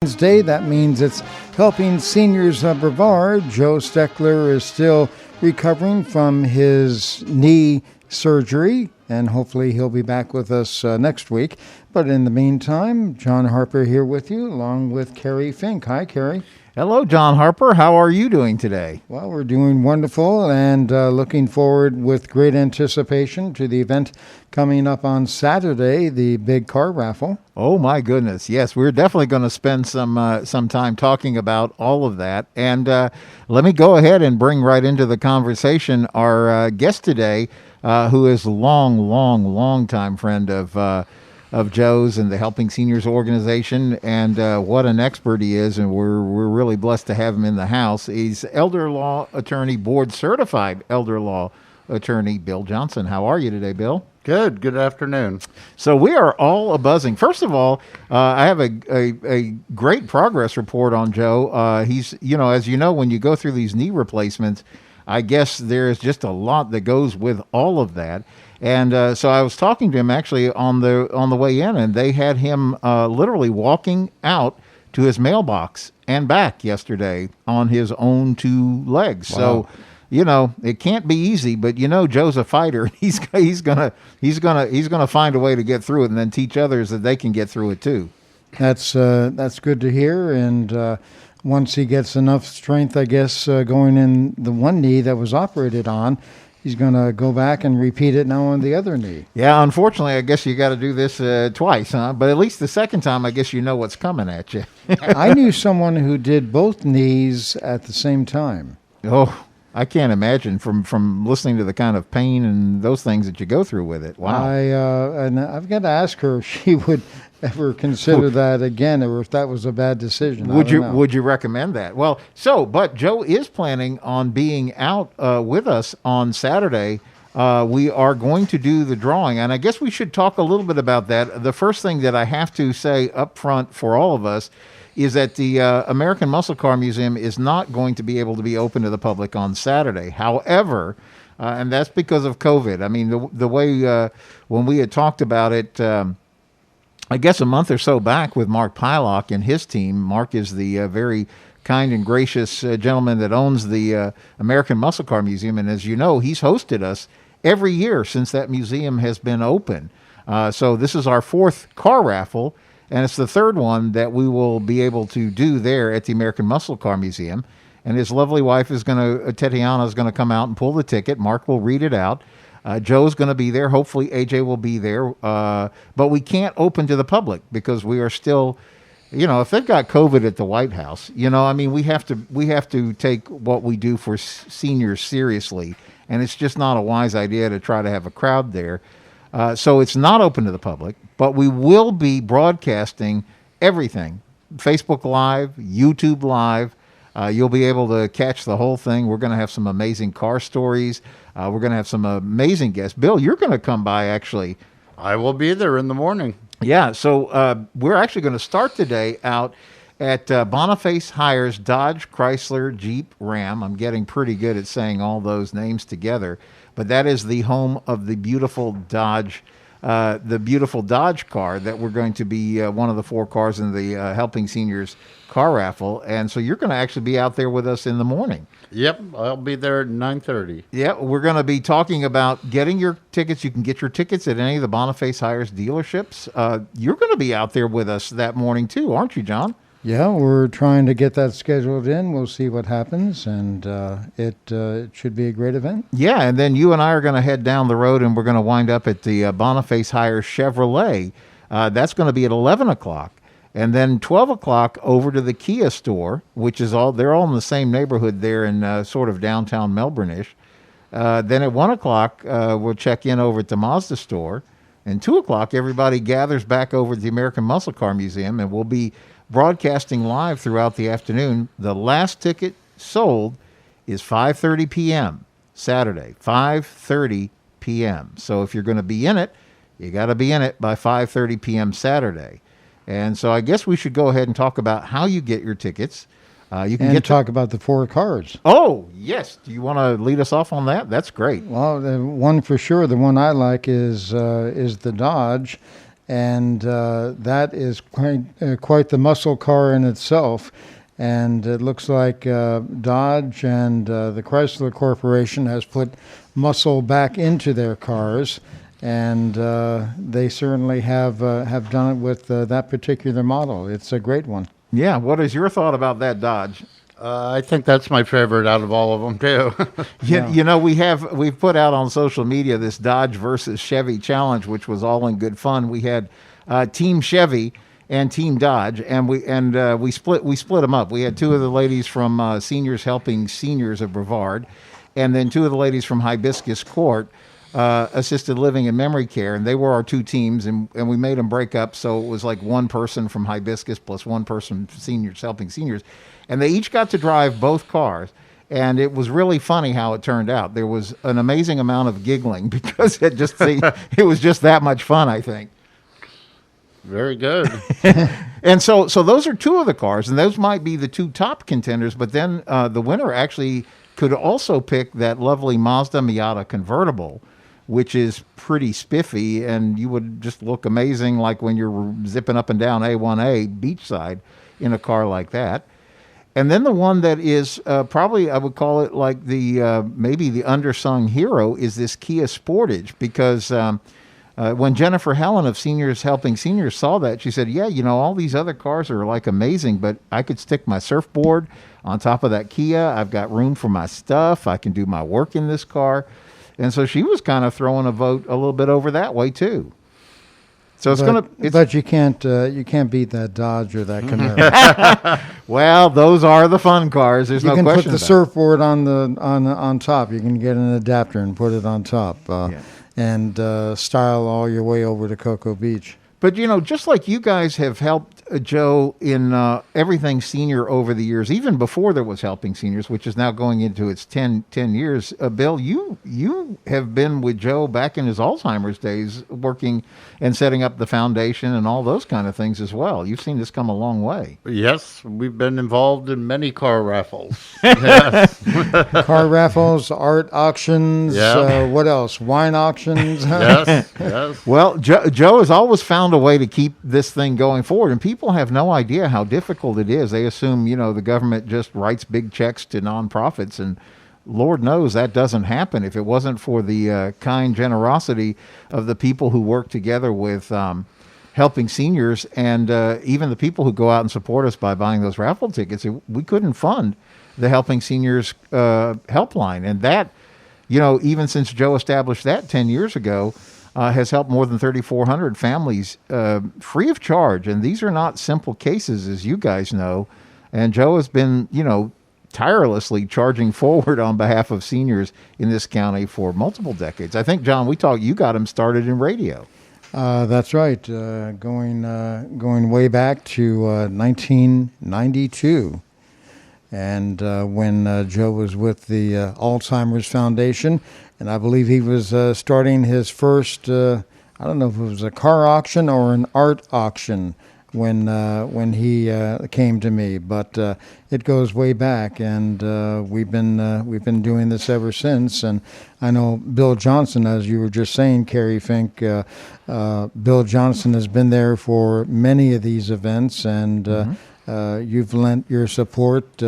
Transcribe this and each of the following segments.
Wednesday. That means it's helping seniors of Brevard. Joe Steckler is still recovering from his knee surgery, and hopefully he'll be back with us next week. But in the meantime, John Harper here with you, along with Kerry Fink. Hi, Kerry. Hello, John Harper. How are you doing today? Well, we're doing wonderful and looking forward with great anticipation to the event coming up on Saturday, the big car raffle. Oh, my goodness. Yes, we're definitely going to spend some time talking about all of that. And let me go ahead and bring right into the conversation our guest today, who is a long time friend of Joe's and the Helping Seniors organization, and what an expert he is, and we're really blessed to have him in the house. He's elder law attorney, board certified elder law attorney, Bill Johnson. How are you today, Bill? Good afternoon. So we are all a-buzzing. First of all, I have a great progress report on Joe. He's, as you know, when you go through these knee replacements, I guess there's just a lot that goes with all of that. And so I was talking to him actually on the way in, and they had him literally walking out to his mailbox and back yesterday on his own two legs. Wow. So, it can't be easy, but Joe's a fighter. He's gonna find a way to get through it, and then teach others that they can get through it too. That's good to hear, and once he gets enough strength, I guess, going in the one knee that was operated on, he's going to go back and repeat it now on the other knee. Yeah, unfortunately, I guess you got to do this twice, huh? But at least the second time, I guess you know what's coming at you. I knew someone who did both knees at the same time. Oh, I can't imagine from listening to the kind of pain and those things that you go through with it. Wow. And I've got to ask her if she would ever consider that again, or if that was a bad decision. Would you recommend that? Well, but Joe is planning on being out with us on Saturday. We are going to do the drawing, and I guess we should talk a little bit about that. The first thing that I have to say up front for all of us is that the American Muscle Car Museum is not going to be able to be open to the public on Saturday. However, and that's because of COVID. I mean, the way when we had talked about it, I guess a month or so back with Mark Pylock and his team. Mark is the very kind and gracious gentleman that owns the American Muscle Car Museum, and as you know, he's hosted us every year since that museum has been open. So this is our fourth car raffle, and it's the third one that we will be able to do there at the American Muscle Car Museum. And his lovely wife is Tatiana is going to come out and pull the ticket. Mark will read it out. Joe's going to be there. Hopefully AJ will be there. But we can't open to the public because we are still, if they've got COVID at the White House, we have to take what we do for seniors seriously. And it's just not a wise idea to try to have a crowd there. So it's not open to the public, but we will be broadcasting everything. Facebook Live, YouTube Live. You'll be able to catch the whole thing. We're going to have some amazing car stories. We're going to have some amazing guests. Bill, you're going to come by, actually. I will be there in the morning. Yeah, so we're actually going to start the day out at Boniface Hires Dodge, Chrysler, Jeep, Ram. I'm getting pretty good at saying all those names together. But that is the home of the beautiful Dodge car that we're going to be one of the four cars in the Helping Seniors car raffle. And so you're going to actually be out there with us in the morning. Yep, I'll be there at 9:30. Yeah, we're going to be talking about getting your tickets. You can get your tickets at any of the Boniface Hires dealerships. You're going to be out there with us that morning too, aren't you, John? Yeah, we're trying to get that scheduled in. We'll see what happens, and it should be a great event. Yeah, and then you and I are going to head down the road, and we're going to wind up at the Boniface Hires Chevrolet. That's going to be at 11 o'clock. And then 12 o'clock over to the Kia store, which is they're all in the same neighborhood there in sort of downtown Melbourne-ish. Then at 1 o'clock, we'll check in over at the Mazda store. And 2 o'clock, everybody gathers back over at the American Muscle Car Museum, and we'll be broadcasting live throughout the afternoon. The last ticket sold is 5:30 p.m. Saturday, 5:30 p.m. So if you're going to be in it, you got to be in it by 5:30 p.m. Saturday. And so I guess we should go ahead and talk about how you get your tickets. You can talk about the four cars. Oh, yes. Do you want to lead us off on that? That's great. Well, the one for sure, the one I like is the Dodge. and that is quite the muscle car in itself. And it looks like Dodge and the Chrysler Corporation has put muscle back into their cars, and they certainly have done it with that particular model. It's a great one. Yeah. What is your thought about that Dodge? I think that's my favorite out of all of them too. You know, we've put out on social media this Dodge versus Chevy challenge, which was all in good fun. We had Team Chevy and Team Dodge, and we split them up. We had two of the ladies from Seniors Helping Seniors of Brevard, and then two of the ladies from Hibiscus Court, Assisted Living and Memory Care, and they were our two teams, and we made them break up, so it was like one person from Hibiscus plus one person from Seniors Helping Seniors, and they each got to drive both cars. And it was really funny how it turned out. There was an amazing amount of giggling because it was just that much fun, I think. Very good. And so those are two of the cars, and those might be the two top contenders. But then the winner actually could also pick that lovely Mazda Miata convertible, which is pretty spiffy, and you would just look amazing, like when you're zipping up and down A1A beachside in a car like that. And then the one that is probably, I would call it like the maybe the undersung hero, is this Kia Sportage, because when Jennifer Helen of Seniors Helping Seniors saw that, she said, yeah, you know, all these other cars are like amazing, but I could stick my surfboard on top of that Kia. I've got room for my stuff. I can do my work in this car. And so she was kind of throwing a vote a little bit over that way too. So but you can't beat that Dodge or that Camaro. Well, those are the fun cars. There's no question. You can put the about surfboard on top. You can get an adapter and put it on top, and style all your way over to Cocoa Beach. But, you know, just like you guys have helped Joe in everything senior over the years, even before there was Helping Seniors, which is now going into its 10 years, Bill, you have been with Joe back in his Alzheimer's days, working and setting up the foundation and all those kind of things as well. You've seen this come a long way. Yes, we've been involved in many car raffles. Yes. Car raffles, art auctions, what else? Wine auctions. Yes. Well, Joe has always found a way to keep this thing going forward, and people have no idea how difficult it is. They assume, you know, the government just writes big checks to nonprofits, and Lord knows that doesn't happen. If it wasn't for the kind generosity of the people who work together with Helping Seniors, and even the people who go out and support us by buying those raffle tickets, we couldn't fund the Helping Seniors helpline. And that, you know, even since Joe established that 10 years ago, has helped more than 3,400 families free of charge. And these are not simple cases, as you guys know. And Joe has been, you know, tirelessly charging forward on behalf of seniors in this county for multiple decades. I think, John, you got him started in radio. That's right. Going way back to 1992. And when Joe was with the Alzheimer's Foundation, and I believe he was starting his first, I don't know if it was a car auction or an art auction when he came to me, but it goes way back, and we've been doing this ever since. And I know Bill Johnson, as you were just saying, Kerry, Fink, Bill Johnson has been there for many of these events, and you've lent your support.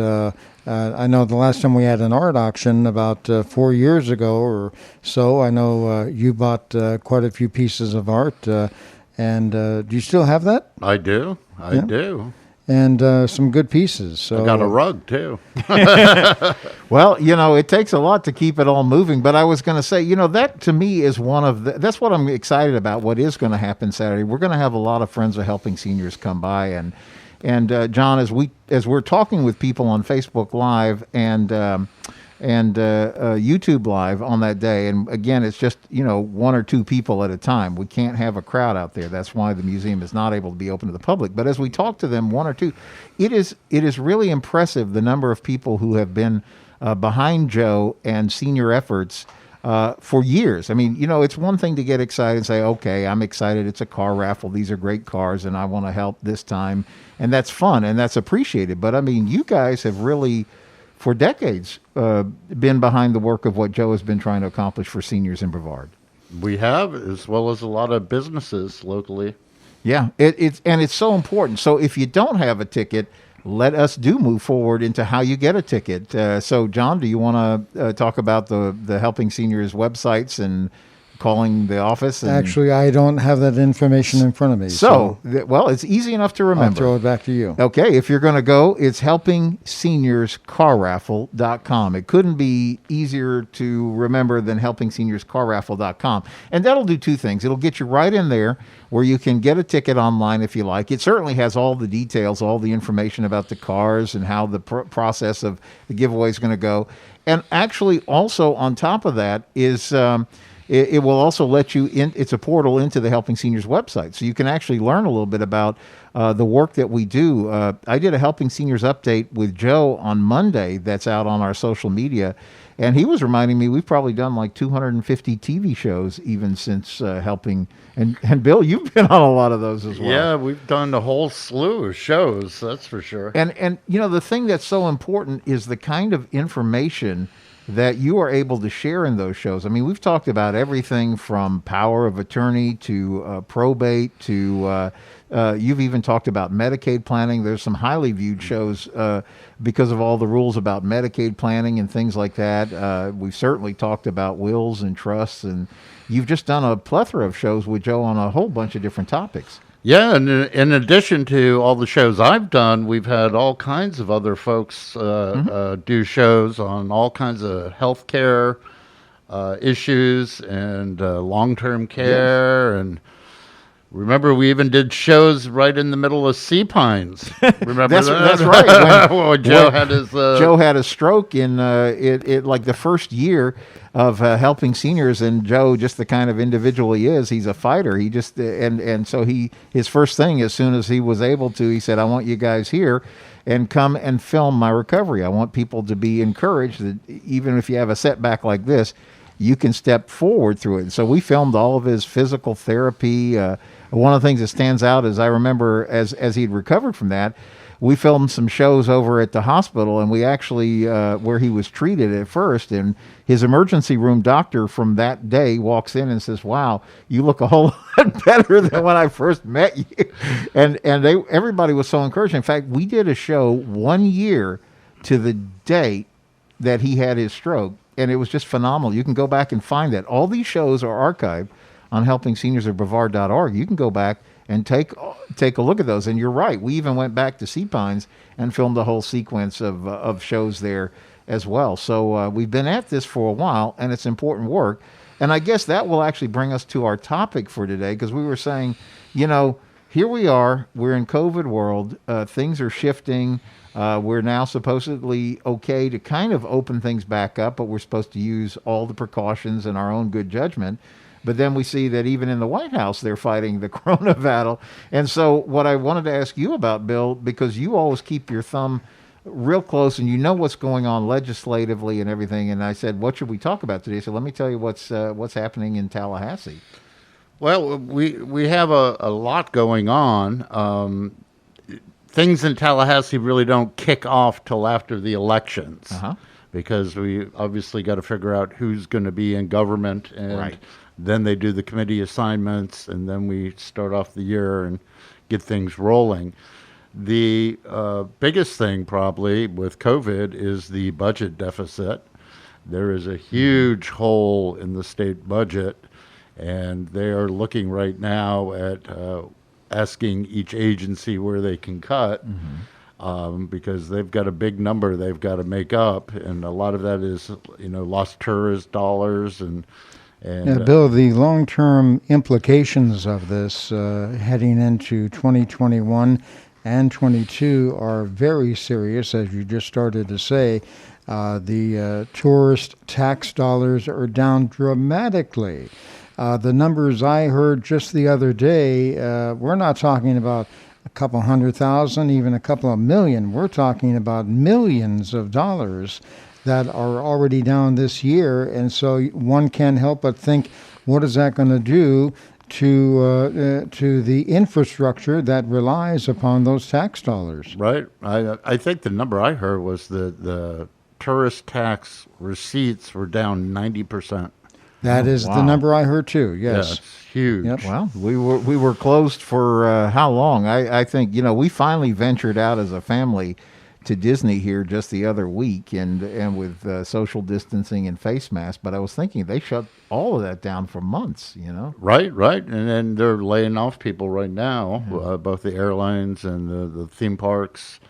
I know the last time we had an art auction about 4 years ago or so, I know you bought quite a few pieces of art. And do you still have that? I do. I do. And some good pieces. So I got a rug, too. Well, you know, it takes a lot to keep it all moving. But I was going to say, you know, that to me is that's what I'm excited about, what is going to happen Saturday. We're going to have a lot of Friends of Helping Seniors come by. And John, as we're talking with people on Facebook Live and YouTube Live on that day, and again, it's just, you know, one or two people at a time. We can't have a crowd out there. That's why the museum is not able to be open to the public. But as we talk to them, one or two, it is really impressive the number of people who have been behind Joe and senior efforts for years. I mean, you know, it's one thing to get excited and say, okay, I'm excited. It's a car raffle. These are great cars, and I want to help this time. And that's fun, and that's appreciated. But, I mean, you guys have really, for decades, been behind the work of what Joe has been trying to accomplish for seniors in Brevard. We have, as well as a lot of businesses locally. Yeah, it's so important. So if you don't have a ticket, let us move forward into how you get a ticket. So John, do you want to talk about the Helping Seniors websites and calling the office? And Actually, I don't have that information in front of me. Well, it's easy enough to remember. I'll throw it back to you. Okay, if you're going to go, it's helpingseniorscarraffle.com. It couldn't be easier to remember than helpingseniorscarraffle.com. And that'll do two things. It'll get you right in there where you can get a ticket online if you like. It certainly has all the details, all the information about the cars and how the process of the giveaway is going to go. And actually, also on top of that is... it will also let you in. It's a portal into the Helping Seniors website, so you can actually learn a little bit about the work that we do. I did a Helping Seniors update with Joe on Monday that's out on our social media, and he was reminding me we've probably done like 250 TV shows even since helping. And Bill, you've been on a lot of those as well. Yeah, we've done a whole slew of shows, that's for sure. And the thing that's so important is the kind of information that you are able to share in those shows. I mean, we've talked about everything from power of attorney to probate to you've even talked about Medicaid planning. There's some highly viewed shows because of all the rules about Medicaid planning and things like that. We've certainly talked about wills and trusts, and you've just done a plethora of shows with Joe on a whole bunch of different topics. Yeah, and in addition to all the shows I've done, we've had all kinds of other folks do shows on all kinds of healthcare issues and long-term care. Yes. And remember, we even did shows right in the middle of Sea Pines. Remember that's right. When Joe had his Joe had a stroke in it like the first year of Helping Seniors, and Joe, just the kind of individual he is, he's a fighter. He just and so his first thing, as soon as he was able to, he said, "I want you guys here and come and film my recovery. I want people to be encouraged that even if you have a setback like this, you can step forward through it." And so we filmed all of his physical therapy. One of the things that stands out is I remember as he'd recovered from that, we filmed some shows over at the hospital, and we actually, where he was treated at first, and his emergency room doctor from that day walks in and says, "Wow, you look a whole lot better than when I first met you." And everybody was so encouraged. In fact, we did a show 1 year to the date that he had his stroke, and it was just phenomenal. You can go back and find that. All these shows are archived on helpingseniorsatbrevard.org. You can go back and take a look at those. And you're right. We even went back to Sea Pines and filmed a whole sequence of shows there as well. So we've been at this for a while, and it's important work. And I guess that will actually bring us to our topic for today, because we were saying, here we are. We're in COVID world. Things are shifting. We're now supposedly okay to kind of open things back up, but we're supposed to use all the precautions and our own good judgment. But then we see that even in the White House, they're fighting the corona battle. And so what I wanted to ask you about, Bill, because you always keep your thumb real close and you know what's going on legislatively and everything. And I said, what should we talk about today? So let me tell you what's happening in Tallahassee. Well, we have a lot going on. Things in Tallahassee really don't kick off till after the elections, because we obviously got to figure out who's going to be in government, and right. Then they do the committee assignments, and then we start off the year and get things rolling. The biggest thing probably with COVID is the budget deficit. There is a huge hole in the state budget, and they are looking right now at asking each agency where they can cut, because they've got a big number they've got to make up, and a lot of that is lost tourist dollars and Bill, the long-term implications of this heading into 2021 and 22 are very serious, as you just started to say. The tourist tax dollars are down dramatically. The numbers I heard just the other day, we're not talking about a couple 100,000, even a couple of million. We're talking about millions of dollars that are already down this year. And so one can't help but think, what is that going to do to the infrastructure that relies upon those tax dollars? Right. I think the number I heard was the tourist tax receipts were down 90%. That is the wow. number I heard too. Yeah, Yes. it's huge. Yep. Well, we were closed for how long? I think we finally ventured out as a family to Disney here just the other week, and with social distancing and face masks. But I was thinking they shut all of that down for months. Right, right. And then they're laying off people right now, both the airlines and the theme parks.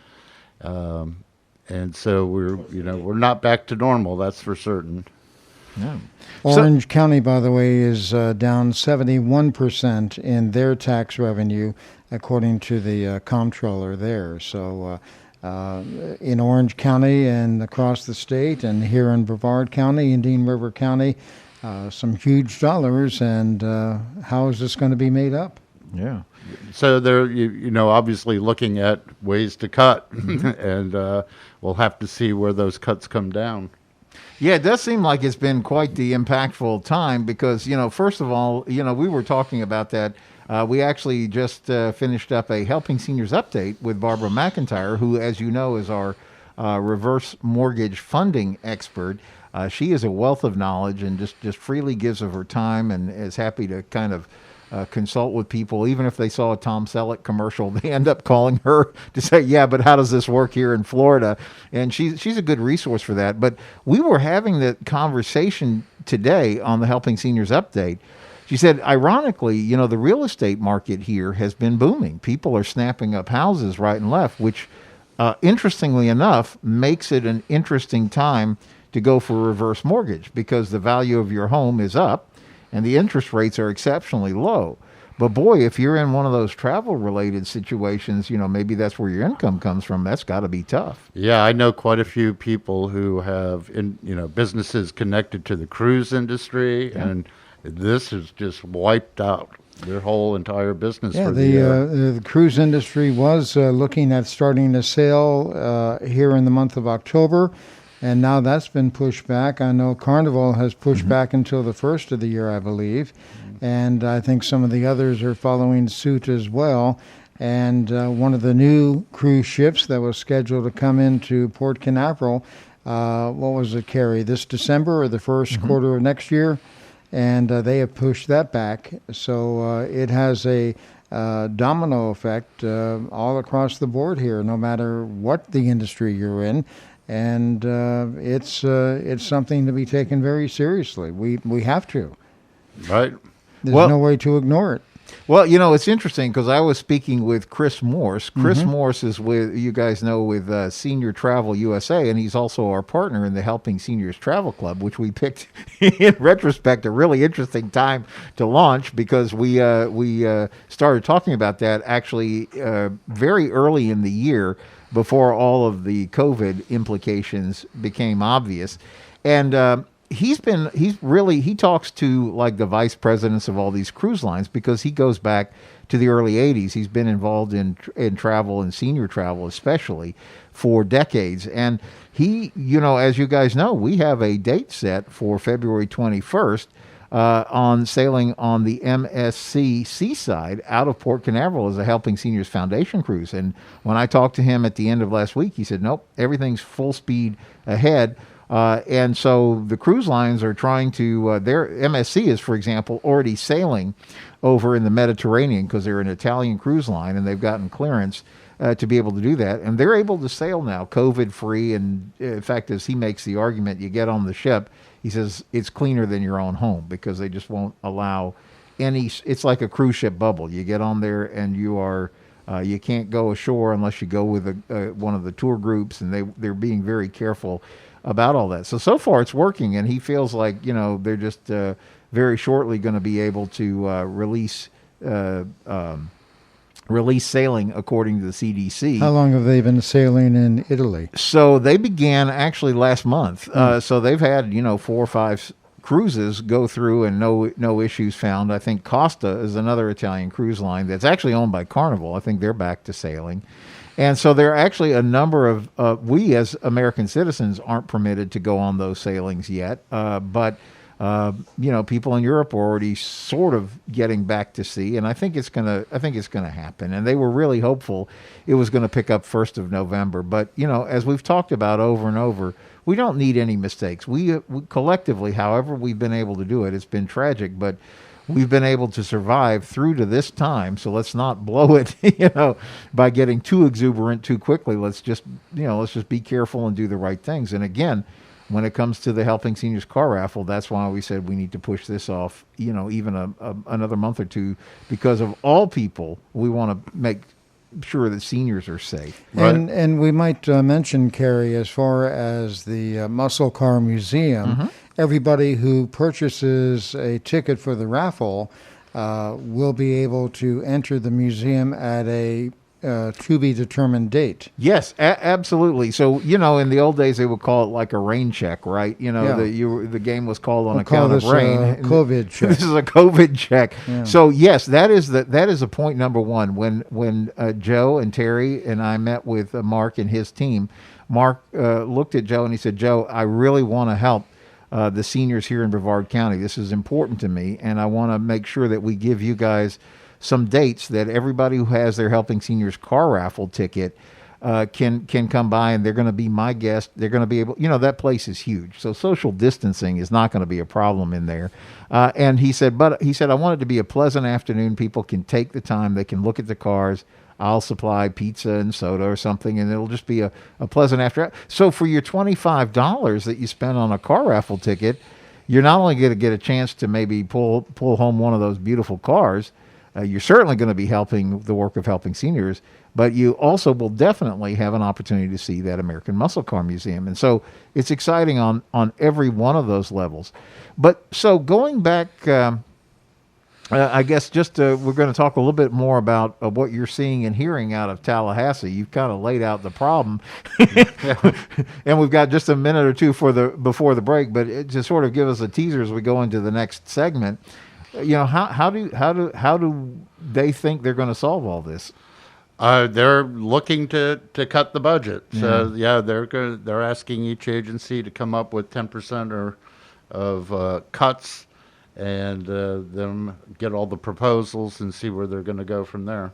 And so we're not back to normal, that's for certain. Yeah. Orange County, by the way, is down 71% in their tax revenue, according to the comptroller there. So in Orange County and across the state and here in Brevard County, Indian River County, some huge dollars. And how is this going to be made up? Yeah. So they're, obviously looking at ways to cut, and we'll have to see where those cuts come down. Yeah, it does seem like it's been quite the impactful time because, first of all, we were talking about that. We actually just finished up a Helping Seniors update with Barbara McIntyre, who, as you know, is our reverse mortgage funding expert. She is a wealth of knowledge and just freely gives of her time and is happy to kind of consult with people. Even if they saw a Tom Selleck commercial, they end up calling her to say, yeah, but how does this work here in Florida? And she's a good resource for that. But we were having the conversation today on the Helping Seniors update. She said, ironically, the real estate market here has been booming. People are snapping up houses right and left, which, interestingly enough, makes it an interesting time to go for a reverse mortgage because the value of your home is up and the interest rates are exceptionally low. But boy, if you're in one of those travel-related situations, maybe that's where your income comes from. That's got to be tough. Yeah, I know quite a few people who have, businesses connected to the cruise industry, and this has just wiped out their whole entire business. Yeah, for the cruise industry was looking at starting a sale here in the month of October. And now that's been pushed back. I know Carnival has pushed back until the first of the year, I believe. And I think some of the others are following suit as well. And one of the new cruise ships that was scheduled to come into Port Canaveral, what was it, Kerry, this December or the first quarter of next year? And they have pushed that back. So it has a domino effect all across the board here, no matter what the industry you're in. And it's something to be taken very seriously. We have to. Right. There's no way to ignore it. Well, it's interesting because I was speaking with Chris Morse. Chris Morse is with, you guys know, with Senior Travel USA, and he's also our partner in the Helping Seniors Travel Club, which we picked, in retrospect, a really interesting time to launch because we started talking about that actually very early in the year before all of the COVID implications became obvious. And he talks to like the vice presidents of all these cruise lines because he goes back to the early 80s. He's been involved in travel and senior travel especially for decades. And he, as you guys know, we have a date set for February 21st on sailing on the MSC Seaside out of Port Canaveral as a Helping Seniors Foundation cruise. And when I talked to him at the end of last week, he said, nope, everything's full speed ahead. And so the cruise lines are trying to, their MSC is, for example, already sailing over in the Mediterranean because they're an Italian cruise line and they've gotten clearance to be able to do that. And they're able to sail now COVID-free. And in fact, as he makes the argument, you get on the ship, he says it's cleaner than your own home because they just won't allow any, it's like a cruise ship bubble. You get on there and you are, you can't go ashore unless you go with one of the tour groups, and they're being very careful about all that. So far it's working, and he feels like, they're just very shortly going to be able to release sailing according to the CDC. How long have they been sailing in Italy? So they began actually last month. So they've had, 4 or 5 cruises go through and no issues found. I think Costa is another Italian cruise line that's actually owned by Carnival. I think they're back to sailing. And so there are actually a number of, we as American citizens aren't permitted to go on those sailings yet, but People in Europe are already sort of getting back to sea, and I think it's gonna happen. And they were really hopeful it was going to pick up 1st of November. But as we've talked about over and over, we don't need any mistakes. We collectively, however we've been able to do it, it's been tragic, but we've been able to survive through to this time. So let's not blow it, by getting too exuberant too quickly. Let's just be careful and do the right things. And again, when it comes to the Helping Seniors car raffle, that's why we said we need to push this off, even another month or two, because of all people, we want to make sure that seniors are safe. Right. And we might mention, Kerry, as far as the Muscle Car Museum, everybody who purchases a ticket for the raffle will be able to enter the museum at a to-be-determined date. Yes, absolutely. So, in the old days, they would call it like a rain check, right? The game was called on account of rain. COVID check. This is a COVID check. Yeah. So, yes, that is a point number one. When Joe and Terry and I met with Mark and his team, Mark looked at Joe and he said, "Joe, I really want to help the seniors here in Brevard County. This is important to me, and I want to make sure that we give you guys some dates that everybody who has their Helping Seniors car raffle ticket can come by, and they're going to be my guest. They're going to be able, that place is huge, so social distancing is not going to be a problem in there." And he said, I want it to be a pleasant afternoon. People can take the time. They can look at the cars. I'll supply pizza and soda or something, and it'll just be a pleasant afternoon. So for your $25 that you spend on a car raffle ticket, you're not only going to get a chance to maybe pull home one of those beautiful cars, you're certainly going to be helping the work of Helping Seniors, but you also will definitely have an opportunity to see that American Muscle Car Museum. And so it's exciting on every one of those levels. But so going back, I guess we're going to talk a little bit more about what you're seeing and hearing out of Tallahassee. You've kind of laid out the problem, and we've got just a minute or two before the break. But to sort of give us a teaser as we go into the next segment, how do they think they're going to solve all this? They're looking to cut the budget. So they're asking each agency to come up with 10% of cuts, and them get all the proposals and see where they're going to go from there.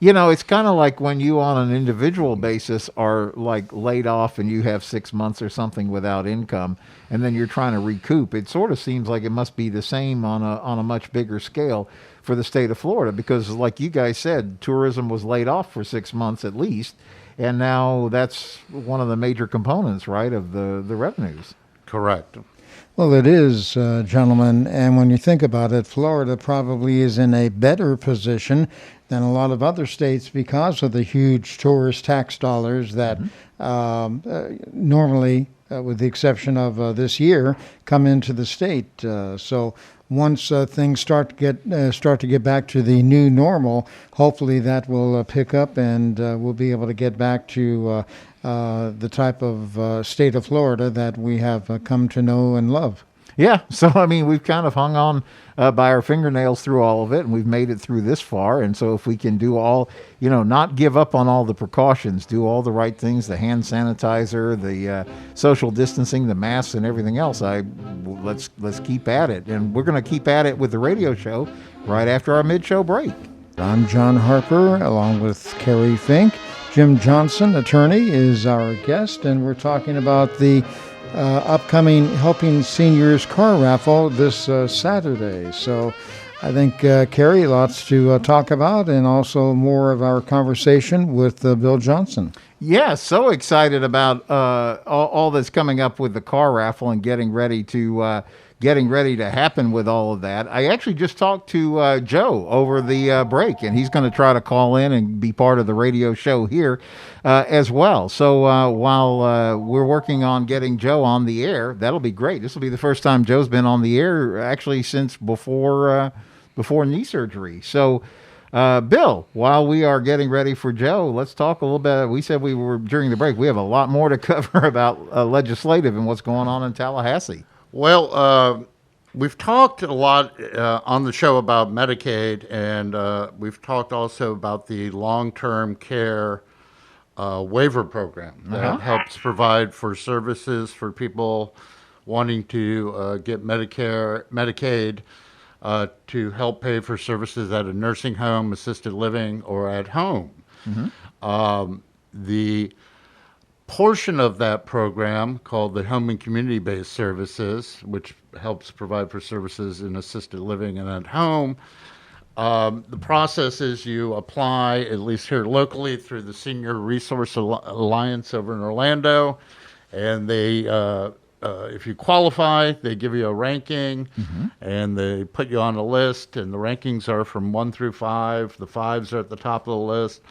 It's kind of like when you on an individual basis are like laid off and you have 6 months or something without income, and then you're trying to recoup. It sort of seems like it must be the same on a much bigger scale for the state of Florida, because like you guys said, tourism was laid off for 6 months at least, and now that's one of the major components, right, of the revenues. Correct. Well, it is, gentlemen, and when you think about it, Florida probably is in a better position than a lot of other states because of the huge tourist tax dollars that normally, with the exception of this year, come into the state. So once things start to get back to the new normal, hopefully that will pick up, and we'll be able to get back to the type of state of Florida that we have come to know and love. Yeah, so we've kind of hung on by our fingernails through all of it, and we've made it through this far. And so if we can do all, not give up on all the precautions, do all the right things, the hand sanitizer, the social distancing, the masks, and everything else, let's keep at it. And we're going to keep at it with the radio show right after our mid-show break. I'm John Harper, along with Kerry Fink. Jim Johnson, attorney, is our guest, and we're talking about the upcoming Helping Seniors car raffle this Saturday. So I think, Kerry, lots to talk about, and also more of our conversation with Bill Johnson. Yeah, so excited about all that's coming up with the car raffle and getting ready to happen with all of that. I actually just talked to Joe over the break, and he's going to try to call in and be part of the radio show here as well. So while we're working on getting Joe on the air, that'll be great. This will be the first time Joe's been on the air actually since before knee surgery. So Bill, while we are getting ready for Joe, let's talk a little bit. We said we were during the break. We have a lot more to cover about legislative and what's going on in Tallahassee. Well, we've talked a lot on the show about Medicaid, and we've talked also about the long-term care waiver program that helps provide for services for people wanting to get Medicaid to help pay for services at a nursing home, assisted living, or at home. The portion of that program called the Home and Community-Based Services, which helps provide for services in assisted living and at home, the process is you apply, at least here locally, through the Senior Resource Alliance over in Orlando, and they, if you qualify, they give you a ranking, and they put you on a list, and the rankings are from 1 through 5. The 5s are at the top of the list.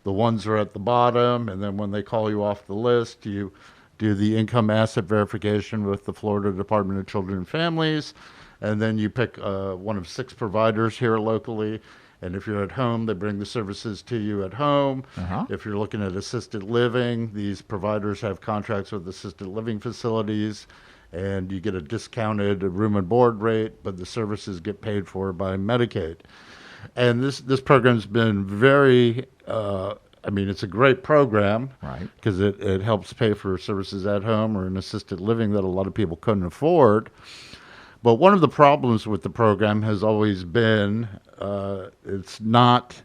The 1s are at the bottom, and then when they call you off the list, you do the income asset verification with the Florida Department of Children and Families, and then you pick one of 6 providers here locally. And if you're at home, they bring the services to you at home. If you're looking at assisted living, these providers have contracts with assisted living facilities, and you get a discounted room and board rate, but the services get paid for by Medicaid. And this program's been very, it's a great program, right? Because it helps pay for services at home or in assisted living that a lot of people couldn't afford. But one of the problems with the program has always been it's not,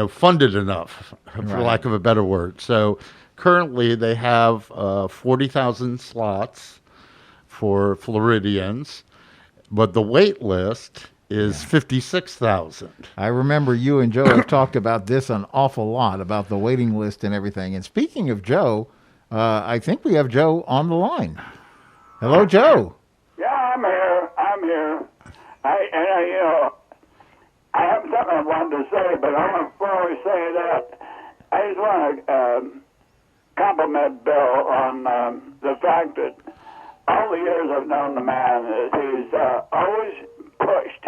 funded enough, for lack of a better word. So currently they have 40,000 slots for Floridians, but the wait list is 56,000. I remember you and Joe have talked about this an awful lot, about the waiting list and everything. And speaking of Joe, I think we have Joe on the line. Hello, Joe. Yeah, I'm here. I have something I wanted to say, but I want before we say that, I just want to compliment Bill on the fact that all the years I've known the man, he's always pushed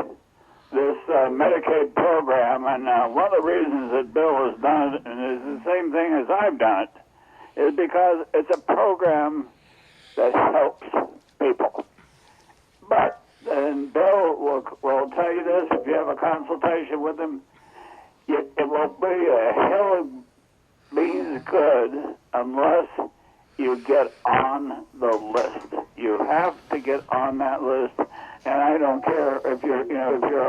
this Medicaid program, and one of the reasons that Bill has done it, and it's the same thing as I've done it, is because it's a program that helps people. But then Bill will tell you this, if you have a consultation with him, it will be a hill of beans good unless you get on the list. You have to get on that list, and I don't care if you're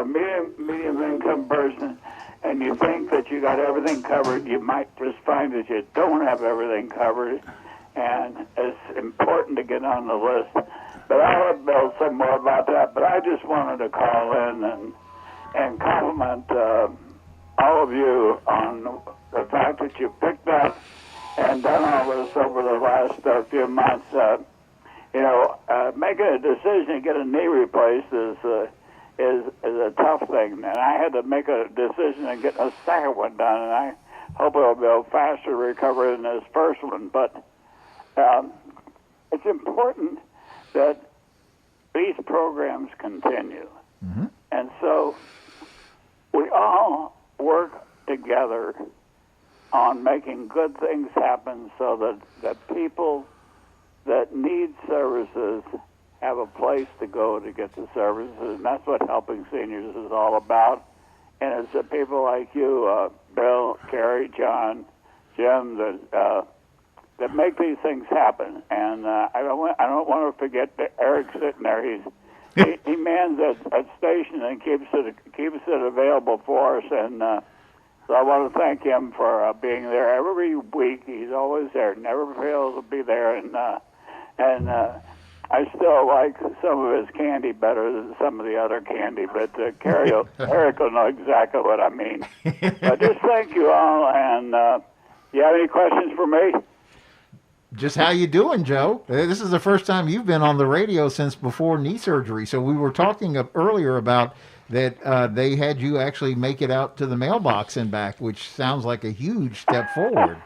a medium income person and you think that you got everything covered, you might just find that you don't have everything covered, and it's important to get on the list. But I'll let Bill say more about that, but I just wanted to call in and compliment all of you on the fact that you picked up and done all this over the last few months. Making a decision to get a knee replaced is a tough thing, and I had to make a decision to get a second one done, and I hope it'll be a faster recovery than this first one. But it's important that these programs continue, and so we all work together on making good things happen so that people that need services have a place to go to get the services, and that's what helping seniors is all about. And it's the people like you, Bill, Kerry, John, Jim, that make these things happen. And I don't want to forget that Eric sitting there. He mans that station and keeps it available for us. And so I want to thank him for being there every week. He's always there, never fails to be there. And I still like some of his candy better than some of the other candy, but Eric will know exactly what I mean. But just thank you all, and you have any questions for me? Just how you doing, Joe? This is the first time you've been on the radio since before knee surgery, so we were talking earlier about that they had you actually make it out to the mailbox and back, which sounds like a huge step forward.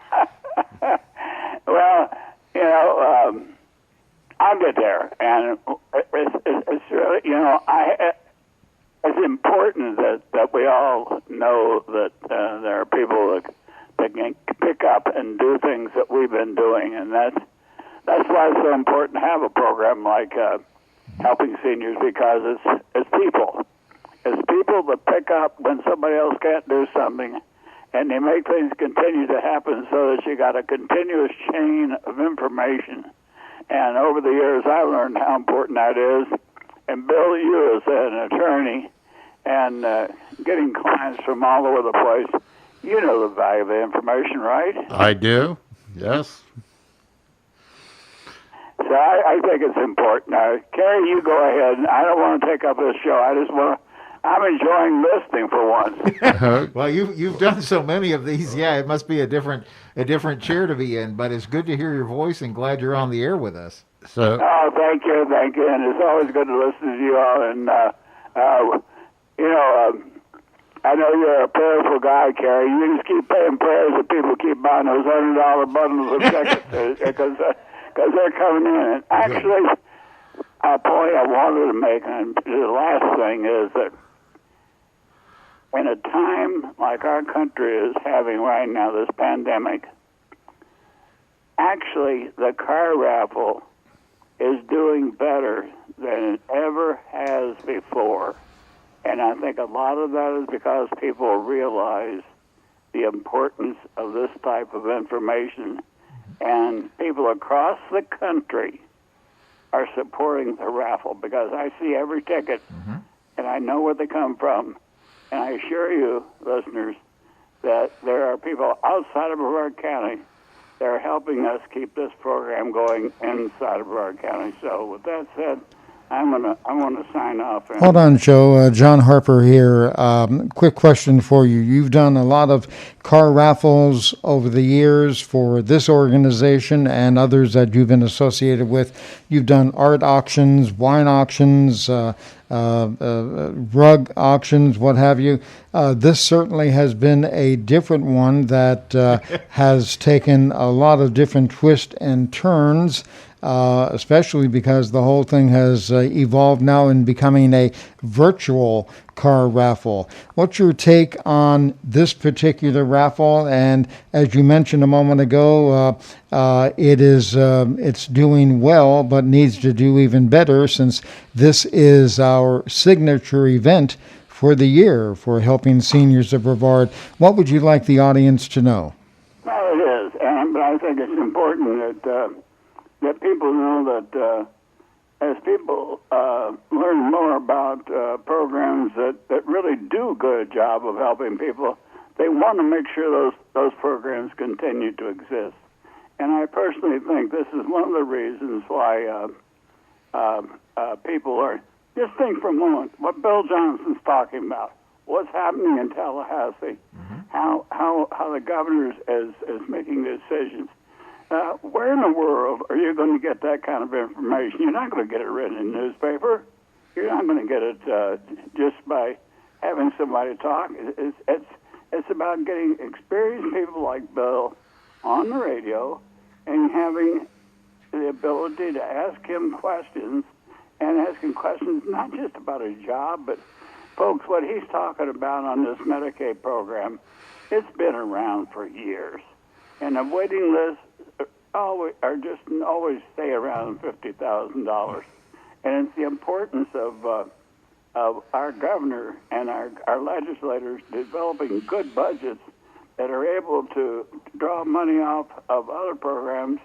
Well, I'll get there, and it's really, it's important that we all know that there are people that can pick up and do things that we've been doing, and that's why it's so important to have a program like helping seniors, because it's people. It's people that pick up when somebody else can't do something, and they make things continue to happen so that you got a continuous chain of information. And over the years, I've learned how important that is. And Bill, you as an attorney and getting clients from all over the place, you know the value of the information, right? I do, yes. So I think it's important. Kerry, you go ahead. I don't want to take up this show. I'm enjoying listening for once. Well, you've done so many of these. Yeah, it must be a different chair to be in. But it's good to hear your voice, and glad you're on the air with us. So, oh, thank you, and it's always good to listen to you all. And I know you're a prayerful guy, Kerry. You just keep paying prayers that people keep buying those $100 bundles of tickets because they're coming in. And actually, a point I wanted to make, and the last thing is that in a time like our country is having right now, this pandemic, actually the car raffle is doing better than it ever has before. And I think a lot of that is because people realize the importance of this type of information. And people across the country are supporting the raffle because I see every ticket and I know where they come from. And I assure you, listeners, that there are people outside of Brevard County that are helping us keep this program going inside of Brevard County. So with that said, I'm gonna sign off. Hold on, Joe. John Harper here. Quick question for you. You've done a lot of car raffles over the years for this organization and others that you've been associated with. You've done art auctions, wine auctions, rug auctions, what have you. This certainly has been a different one that has taken a lot of different twists and turns. Especially because the whole thing has evolved now in becoming a virtual car raffle. What's your take on this particular raffle? And as you mentioned a moment ago, it's doing well, but needs to do even better since this is our signature event for the year for helping seniors of Brevard. What would you like the audience to know? Well, it is, but I think it's important that people know that as people learn more about programs that really do a good job of helping people, they want to make sure those programs continue to exist. And I personally think this is one of the reasons why people are... Just think for a moment what Bill Johnson's talking about, what's happening in Tallahassee, how the governor is making decisions. Where in the world are you going to get that kind of information? You're not going to get it written in the newspaper. You're not going to get it just by having somebody talk. It's about getting experienced people like Bill on the radio and having the ability to ask him questions and asking questions not just about his job, but, folks, what he's talking about on this Medicaid program, it's been around for years. And the waiting list always stay around $50,000, and it's the importance of our governor and our legislators developing good budgets that are able to draw money off of other programs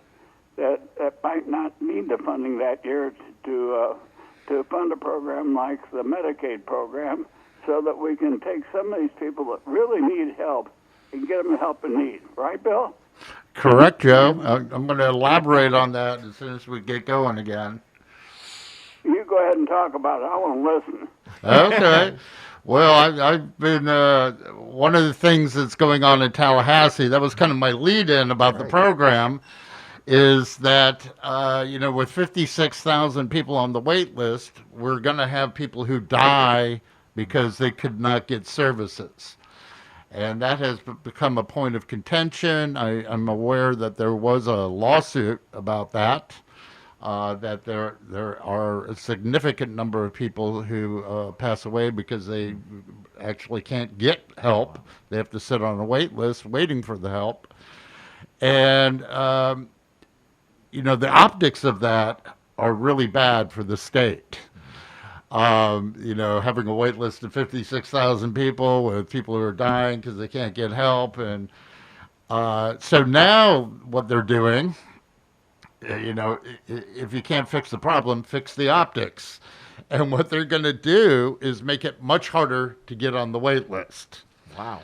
that might not need the funding that year to fund a program like the Medicaid program, so that we can take some of these people that really need help and get them the help in need. Right, Bill? Correct, Joe. I'm going to elaborate on that as soon as we get going again. You go ahead and talk about it. I want to listen. Okay. Well, I've been one of the things that's going on in Tallahassee, that was kind of my lead-in about the program, is that, with 56,000 people on the wait list, we're going to have people who die because they could not get services. And that has become a point of contention. I'm aware that there was a lawsuit about that, that there are a significant number of people who pass away because they actually can't get help. They have to sit on a wait list waiting for the help. And, the optics of that are really bad for the state. Having a wait list of 56,000 people with people who are dying because they can't get help. And so now what they're doing if you can't fix the problem, fix the optics. And what they're going to do is make it much harder to get on the wait list. Wow.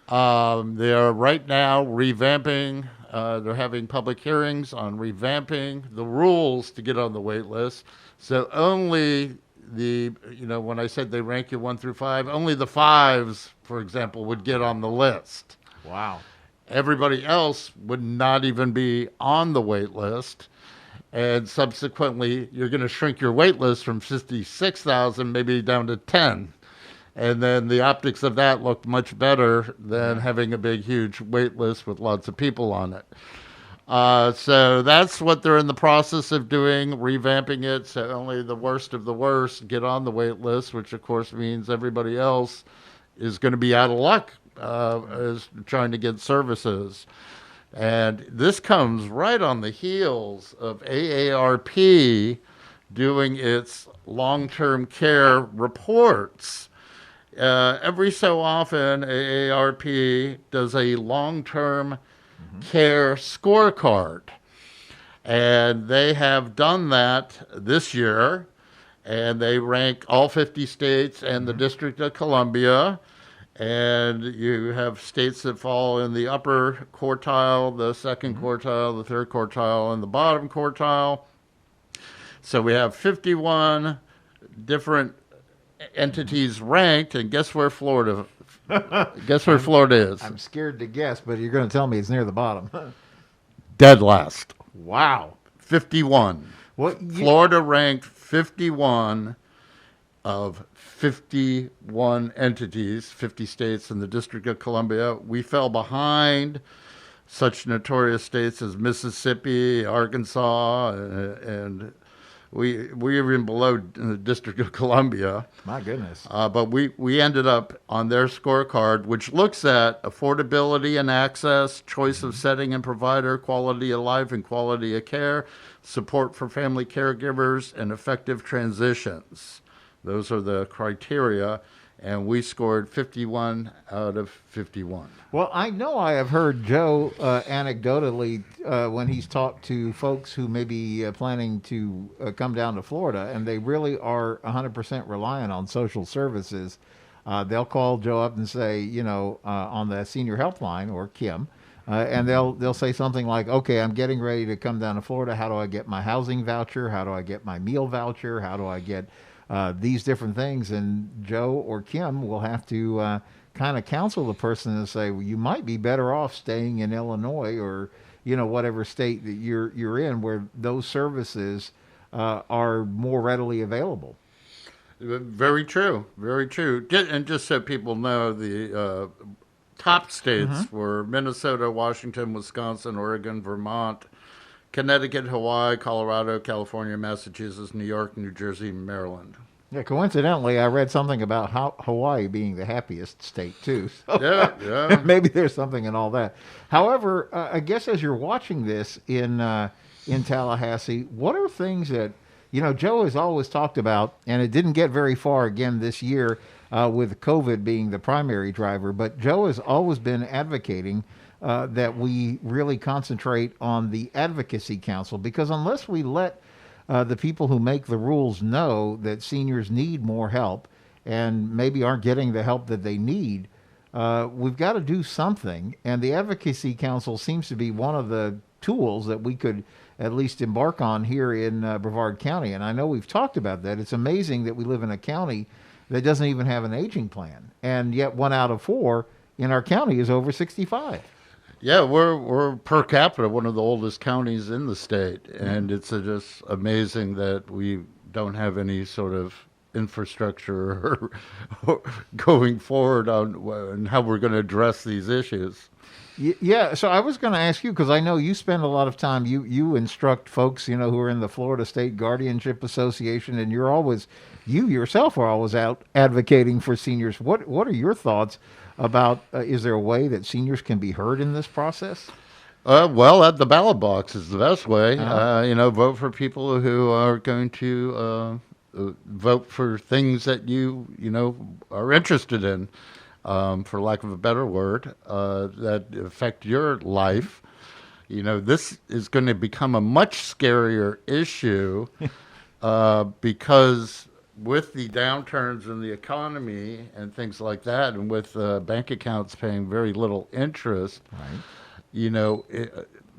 They are right now revamping. They're having public hearings on revamping the rules to get on the wait list. So only when I said they rank you 1 through 5, only the 5s, for example, would get on the list. Wow. Everybody else would not even be on the wait list. And subsequently, you're going to shrink your wait list from 56,000 maybe down to 10. And then the optics of that look much better than having a big, huge wait list with lots of people on it. So that's what they're in the process of doing, revamping it. So only the worst of the worst get on the wait list, which of course means everybody else is going to be out of luck is trying to get services. And this comes right on the heels of AARP doing its long-term care reports. Every so often, AARP does a long-term care scorecard. And they have done that this year. And they rank all 50 states and the District of Columbia. And you have states that fall in the upper quartile, the second quartile, the third quartile, and the bottom quartile. So we have 51 different entities ranked, and guess where Florida is? I'm scared to guess, but you're going to tell me it's near the bottom. Dead last. Wow. 51. What? Florida ranked 51 of 51 entities, 50 states in the District of Columbia. We fell behind such notorious states as Mississippi, Arkansas, and we were even below the District of Columbia. My goodness. But we ended up on their scorecard, which looks at affordability and access, choice of setting and provider, quality of life and quality of care, support for family caregivers, and effective transitions. Those are the criteria, and we scored 51 out of 51. Well, I know I have heard Joe anecdotally when he's talked to folks who may be planning to come down to Florida, and they really are 100% reliant on social services. They'll call Joe up and say, on the senior helpline, or Kim, and they'll say something like, okay, I'm getting ready to come down to Florida. How do I get my housing voucher? How do I get my meal voucher? How do I get these different things? And Joe or Kim will have to kind of counsel the person and say, well, you might be better off staying in Illinois or, whatever state that you're in where those services are more readily available. Very true. Very true. And just so people know, the top states were Minnesota, Washington, Wisconsin, Oregon, Vermont, Connecticut, Hawaii, Colorado, California, Massachusetts, New York, New Jersey, and Maryland. Yeah, coincidentally, I read something about Hawaii being the happiest state, too. So Yeah. maybe there's something in all that. However, I guess as you're watching this in Tallahassee, what are things that, Joe has always talked about, and it didn't get very far again this year with COVID being the primary driver, but Joe has always been advocating that we really concentrate on the advocacy council, because unless we let the people who make the rules know that seniors need more help and maybe aren't getting the help that they need, we've got to do something. And the advocacy council seems to be one of the tools that we could at least embark on here in Brevard County. And I know we've talked about that. It's amazing that we live in a county that doesn't even have an aging plan, and yet 1 out of 4 in our county is over 65. Yeah, we're per capita one of the oldest counties in the state, and it's just amazing that we don't have any sort of infrastructure or going forward on how we're going to address these issues. Yeah, so I was going to ask you, because I know you spend a lot of time, you instruct folks, who are in the Florida State Guardianship Association, and you yourself are always out advocating for seniors. What are your thoughts about, is there a way that seniors can be heard in this process? Well, at the ballot box is the best way. Vote for people who are going to vote for things that you are interested in, for lack of a better word, that affect your life. This is going to become a much scarier issue because with the downturns in the economy and things like that, and with bank accounts paying very little interest,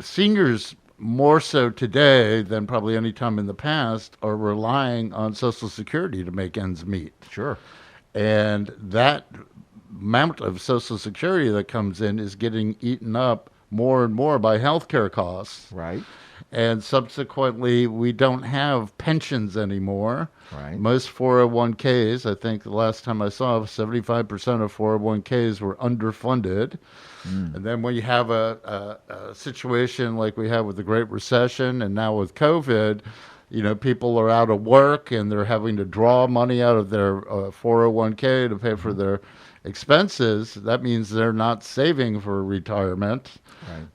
seniors more so today than probably any time in the past are relying on Social Security to make ends meet. Sure. And that amount of Social Security that comes in is getting eaten up more and more by healthcare costs. Right. And subsequently, we don't have pensions anymore. Right. Most 401ks, I think the last time I saw, 75% of 401ks were underfunded. And then when you have a situation like we have with the Great Recession and now with COVID, people are out of work and they're having to draw money out of their 401k to pay for their expenses. That means they're not saving for retirement.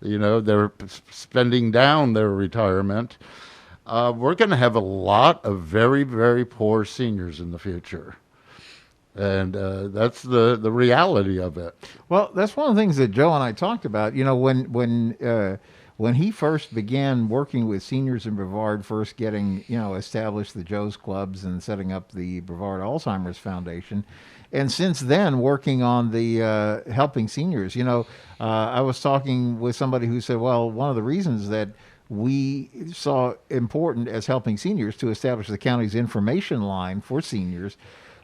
Right. They're spending down their retirement. We're going to have a lot of very, very poor seniors in the future. And that's the reality of it. Well, that's one of the things that Joe and I talked about. When he first began working with seniors in Brevard, first getting, established the Joe's Clubs and setting up the Brevard Alzheimer's Foundation, and since then working on the helping seniors, I was talking with somebody who said, well, one of the reasons that we saw important as helping seniors to establish the county's information line for seniors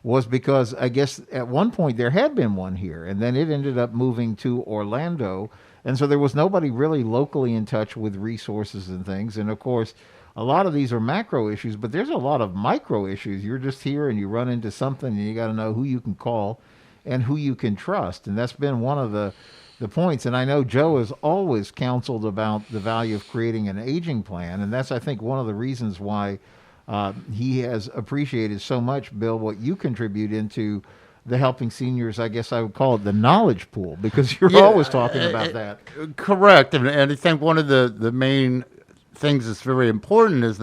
was because I guess at one point there had been one here, and then it ended up moving to Orlando. And so there was nobody really locally in touch with resources and things. And of course, a lot of these are macro issues, but there's a lot of micro issues. You're just here and you run into something and you got to know who you can call and who you can trust. And that's been one of the points. And I know Joe has always counseled about the value of creating an aging plan. And that's, I think, one of the reasons why he has appreciated so much, Bill, what you contribute into the helping seniors. I guess I would call it the knowledge pool, because you're always talking about that. Correct. And I think one of the main things that's very important is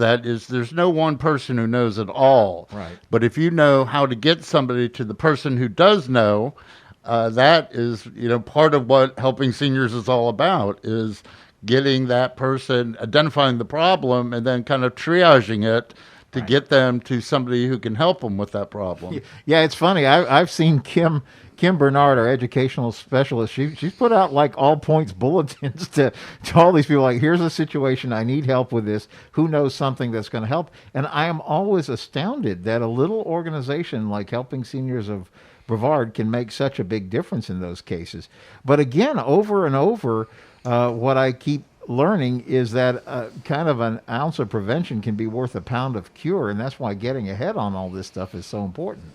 there's no one person who knows it all. Right. But if you know how to get somebody to the person who does know, that is, part of what helping seniors is all about, is getting that person, identifying the problem, and then kind of triaging it to get them to somebody who can help them with that problem. Yeah, it's funny. I've seen Kim Bernard, our educational specialist. She's put out like all points bulletins to all these people. Like, here's a situation. I need help with this. Who knows something that's going to help? And I am always astounded that a little organization like Helping Seniors of Brevard can make such a big difference in those cases. But again, over and over, what I keep learning is that kind of an ounce of prevention can be worth a pound of cure, and that's why getting ahead on all this stuff is so important.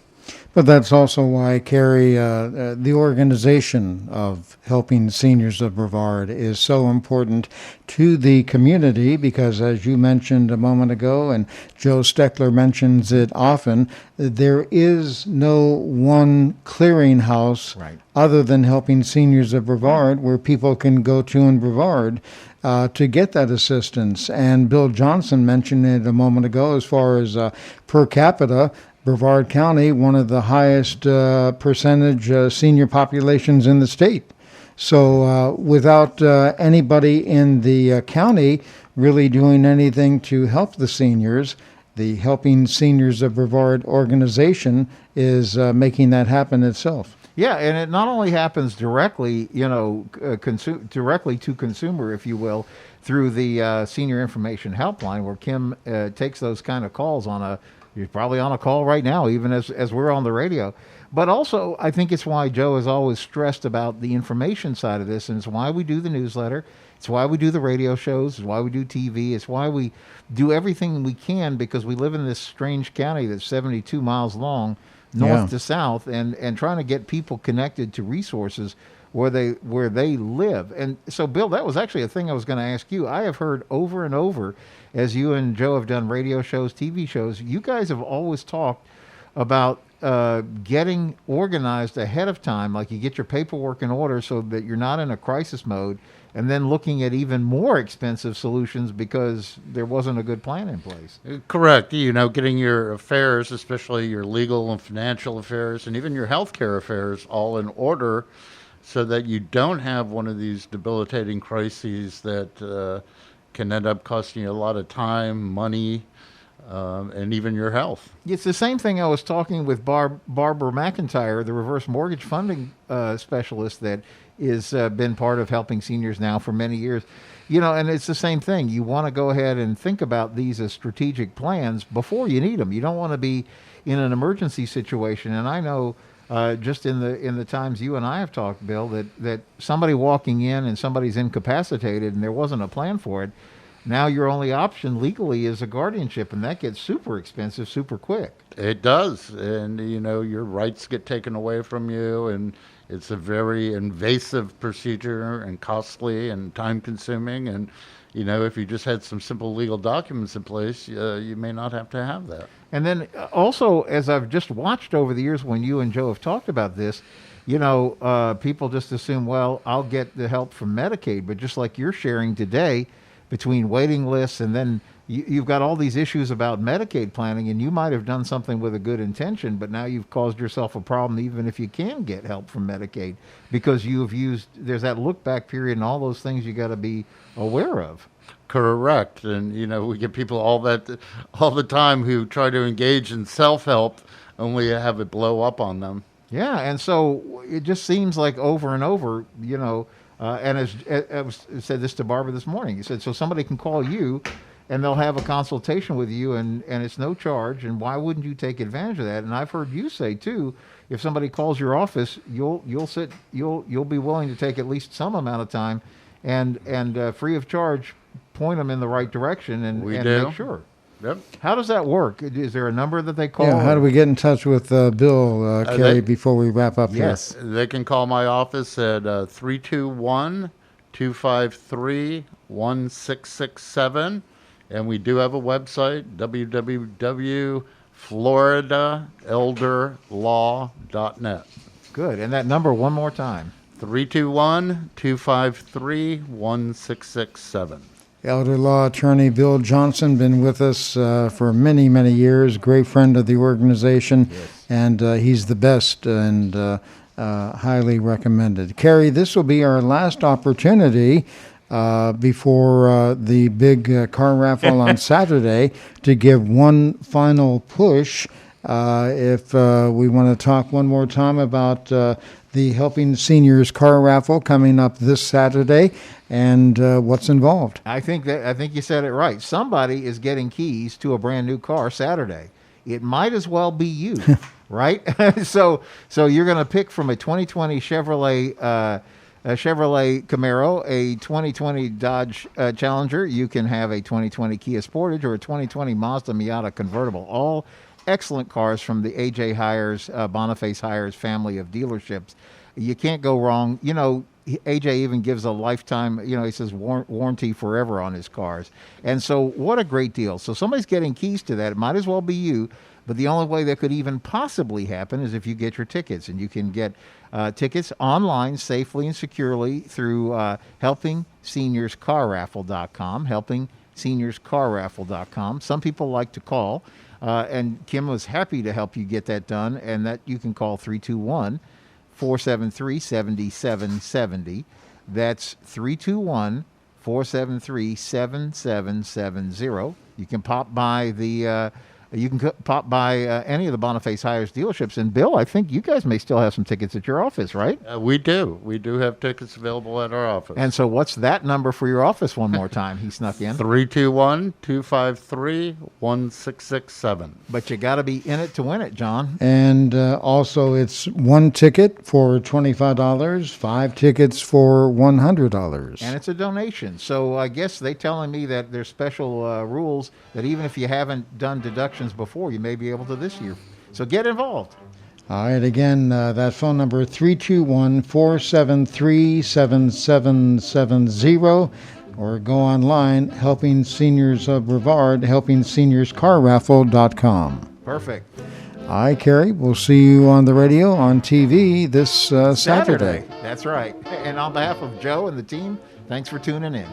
But that's also why, Kerry, the organization of Helping Seniors of Brevard is so important to the community, because as you mentioned a moment ago, and Joe Steckler mentions it often, there is no one clearinghouse other than Helping Seniors of Brevard where people can go to in Brevard to get that assistance. And Bill Johnson mentioned it a moment ago as far as per capita. Brevard County, one of the highest percentage senior populations in the state. So without anybody in the county really doing anything to help the seniors, the Helping Seniors of Brevard organization is making that happen itself. Yeah, and it not only happens directly, directly to consumer, if you will, through the Senior Information Helpline, where Kim takes those kind of calls you're probably on a call right now, even as we're on the radio. But also, I think it's why Joe has always stressed about the information side of this, and it's why we do the newsletter. It's why we do the radio shows. It's why we do TV. It's why we do everything we can, because we live in this strange county that's 72 miles long, north to south, and trying to get people connected to resources where they live. And so, Bill, that was actually a thing I was going to ask you. I have heard over and over, as you and Joe have done radio shows, TV shows, you guys have always talked about getting organized ahead of time, like you get your paperwork in order so that you're not in a crisis mode, and then looking at even more expensive solutions because there wasn't a good plan in place. Correct. Getting your affairs, especially your legal and financial affairs, and even your healthcare affairs, all in order so that you don't have one of these debilitating crises that can end up costing you a lot of time, money, and even your health. It's the same thing I was talking with Barbara McIntyre, the reverse mortgage funding specialist that is been part of helping seniors now for many years. And it's the same thing. You want to go ahead and think about these as strategic plans before you need them. You don't want to be in an emergency situation. And I know just in the times you and I have talked, Bill, that somebody walking in and somebody's incapacitated and there wasn't a plan for it, now your only option legally is a guardianship, and that gets super expensive super quick. It does. And, your rights get taken away from you, and it's a very invasive procedure and costly and time-consuming. And, if you just had some simple legal documents in place, you may not have to have that. And then also, as I've just watched over the years when you and Joe have talked about this, people just assume, well, I'll get the help from Medicaid. But just like you're sharing today, between waiting lists and then you've got all these issues about Medicaid planning, and you might have done something with a good intention, but now you've caused yourself a problem even if you can get help from Medicaid, because there's that look back period and all those things you got to be aware of. Correct. And, we get people all the time who try to engage in self-help only to have it blow up on them. Yeah, and so it just seems like over and over, and as I said this to Barbara this morning, he said, so somebody can call you and they'll have a consultation with you, and it's no charge, and why wouldn't you take advantage of that? And I've heard you say too, if somebody calls your office, you'll be willing to take at least some amount of time and free of charge point them in the right direction and make sure. Yep. How does that work? Is there a number that they call? Yeah, how do we get in touch with Bill, Kerry, before we wrap up here? Yes. They can call my office at 321-253-1667. And we do have a website, www.floridaelderlaw.net. Good. And that number one more time. 321-253-1667. Elder law attorney Bill Johnson, been with us for many, many years, great friend of the organization, yes. And he's the best and highly recommended. Kerry, this will be our last opportunity before the big car raffle on Saturday to give one final push. If we want to talk one more time about the Helping Seniors car raffle coming up this Saturday and what's involved. I think you said it right. Somebody is getting keys to a brand new car Saturday. It might as well be you, right? So you're going to pick from a 2020 Chevrolet Camaro, a 2020 Dodge Challenger. You can have a 2020 Kia Sportage or a 2020 Mazda Miata convertible. All excellent cars from the AJ Hires, Boniface Hires family of dealerships. You can't go wrong. AJ even gives a lifetime, he says warranty forever on his cars. And so what a great deal. So somebody's getting keys to that. It might as well be you. But the only way that could even possibly happen is if you get your tickets. And you can get tickets online safely and securely through helpingseniors.carraffle.com, helpingseniors.carraffle.com. Some people like to call. And Kim was happy to help you get that done, and that you can call 321-473-7770. That's 321-473-7770. You can pop by any of the Boniface Hires dealerships. And Bill, I think you guys may still have some tickets at your office, right? We do. We do have tickets available at our office. And so what's that number for your office one more time? He snuck in. 321-253-1667. But you got to be in it to win it, John. And also it's one ticket for $25, 5 tickets for $100. And it's a donation. So I guess they're telling me that there's special rules that even if you haven't done deductions before, you may be able to this year. So get involved. All right, again, that phone number, 321-473-7770, or go online, Helping Seniors of Brevard, helpingseniors.carraffle.com. Perfect. All right, Kerry, we'll see you on the radio, on TV this Saturday. That's right. And on behalf of Joe and the team, thanks for tuning in.